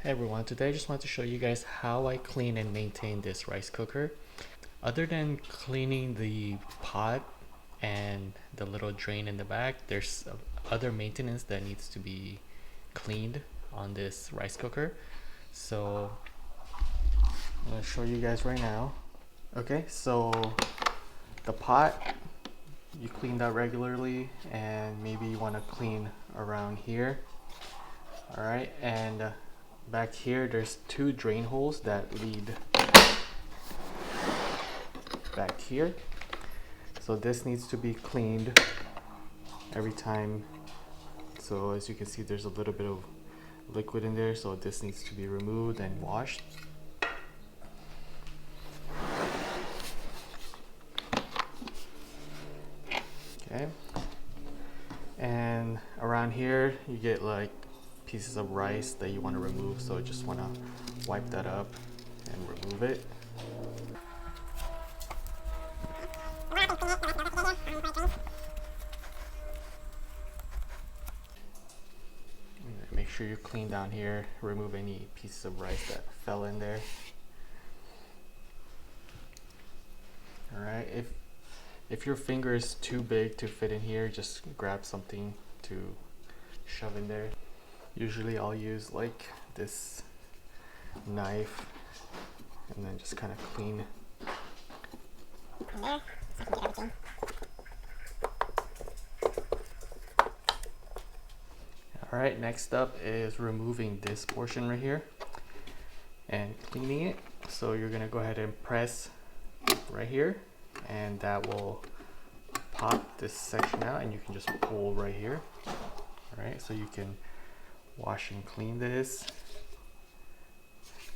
Hey everyone, today I just want to show you guys how I clean and maintain this rice cooker. Other than cleaning the pot and the little drain in the back, there's other maintenance that needs to be cleaned on this rice cooker. So I'm going to show you guys right now. Okay, so the pot, you clean that regularly, and maybe you want to clean around here. All right, and back here there's two drain holes that lead back here, so this needs to be cleaned every time. So as you can see, there's a little bit of liquid in there, so this needs to be removed and washed. Okay, and around here you get like pieces of rice that you want to remove, so just want to wipe that up and remove it. Make sure you clean down here, remove any pieces of rice that fell in there. Alright, if your finger is too big to fit in here, just grab something to shove in there. Usually I'll use like this knife and then just kind of clean. Alright, next up is removing this portion right here and cleaning it. So you're going to go ahead and press right here, and that will pop this section out, and you can just pull right here. Alright, so you can wash and clean this,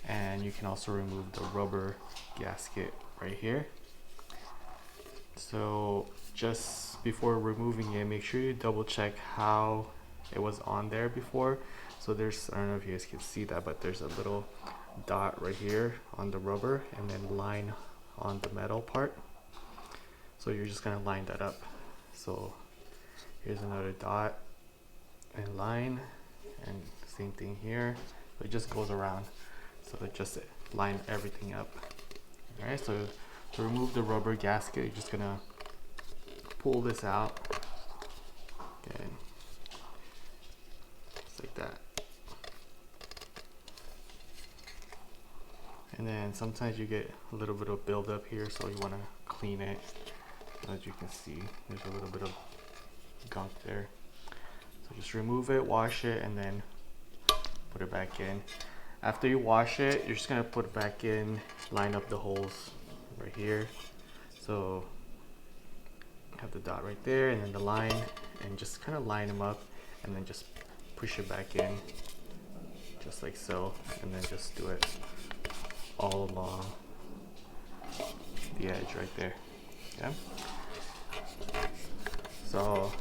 and you can also remove the rubber gasket right here. So just before removing it, make sure you double check how it was on there before. So there's, I don't know if you guys can see that, but there's a little dot right here on the rubber and then line on the metal part. So you're just gonna line that up. So here's another dot and line, and same thing here. So it just goes around, so it just line everything up. Alright, so to remove the rubber gasket, you're just gonna pull this out. Okay, just like that. And then sometimes you get a little bit of buildup here, so you want to clean it. As you can see, there's a little bit of gunk there. So just remove it, wash it, and then put it back in. After you wash it, you're just going to put it back in, line up the holes right here. So have the dot right there, and then the line, and just kind of line them up, and then just push it back in, just like so, and then just do it all along the edge right there. Okay, so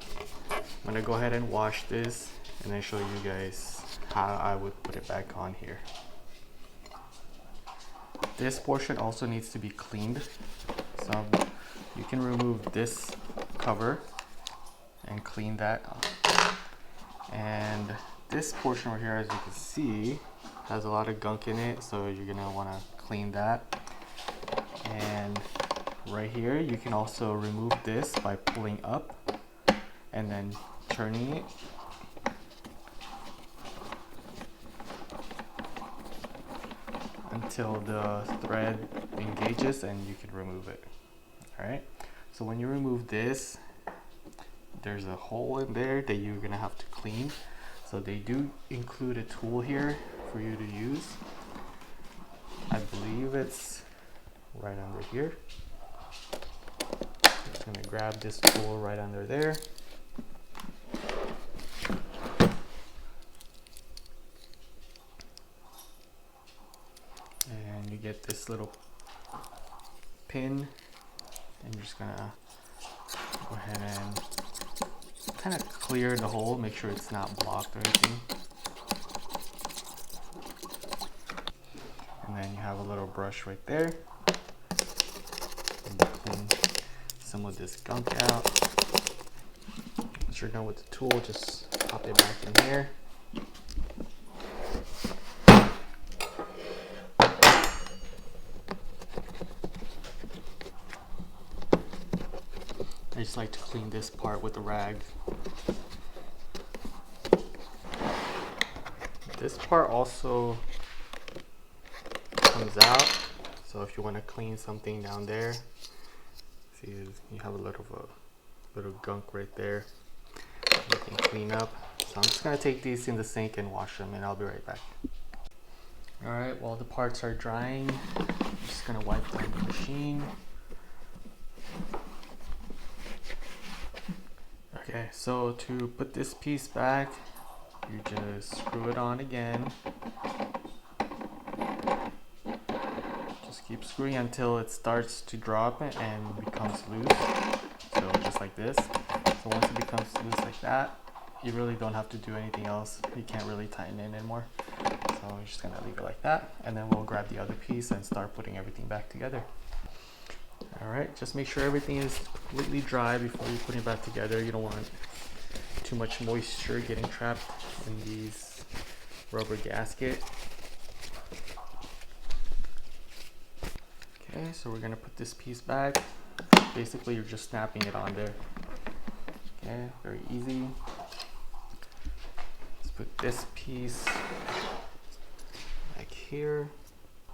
I'm gonna go ahead and wash this and then show you guys how I would put it back on here. This portion also needs to be cleaned, so you can remove this cover and clean that up. And this portion right here, as you can see, has a lot of gunk in it, so you're gonna want to clean that. And right here you can also remove this by pulling up and then turning it. Until the thread engages, and you can remove it. Alright, so when you remove this, there's a hole in there that you're gonna have to clean. So they do include a tool here for you to use. I believe it's right under here. I'm just gonna grab this tool right under there. And you get this little pin, and you're just gonna go ahead and kind of clear the hole, make sure it's not blocked or anything. And then you have a little brush right there, and you clean some of this gunk out. Once you're done with the tool, just pop it back in here. just like to clean this part with a rag. This part also comes out, so if you want to clean something down there, see you have a little gunk right there you can clean up. So I'm just going to take these in the sink and wash them, and I'll be right back. Alright, while the parts are drying, I'm just going to wipe down the machine. Okay, so to put this piece back, you just screw it on again. Just keep screwing until it starts to drop and becomes loose. So just like this. So once it becomes loose like that, you really don't have to do anything else. You can't really tighten it anymore. So we're just gonna leave it like that, and then we'll grab the other piece and start putting everything back together. Alright, just make sure everything is completely dry before you put it back together. You don't want too much moisture getting trapped in these rubber gasket. Okay, so we're gonna put this piece back. Basically, you're just snapping it on there. Okay, very easy. Let's put this piece back here.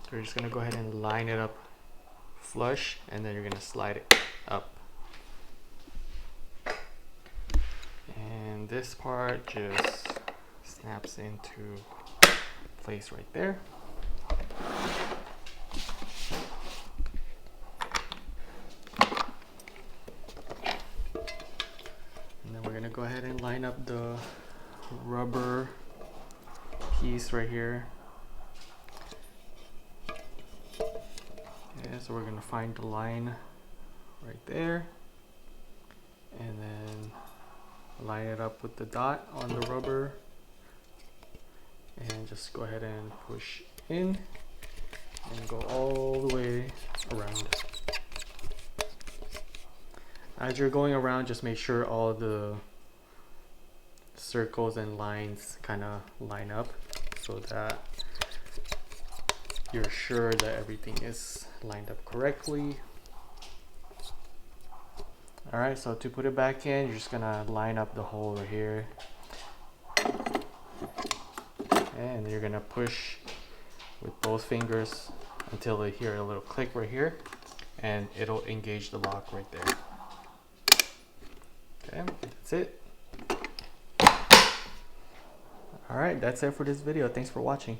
So we're just gonna go ahead and line it up flush, and then you're gonna slide it up. And this part just snaps into place right there. And then we're gonna go ahead and line up the rubber piece right here. Okay, so we're gonna find the line right there, and then line it up with the dot on the rubber, and just go ahead and push in and go all the way around. As you're going around, just make sure all the circles and lines kind of line up so that you're sure that everything is lined up correctly. Alright, so to put it back in, you're just gonna line up the hole right here, and you're gonna push with both fingers until you hear a little click right here, and it'll engage the lock right there. Okay, that's it. Alright, that's it for this video. Thanks for watching.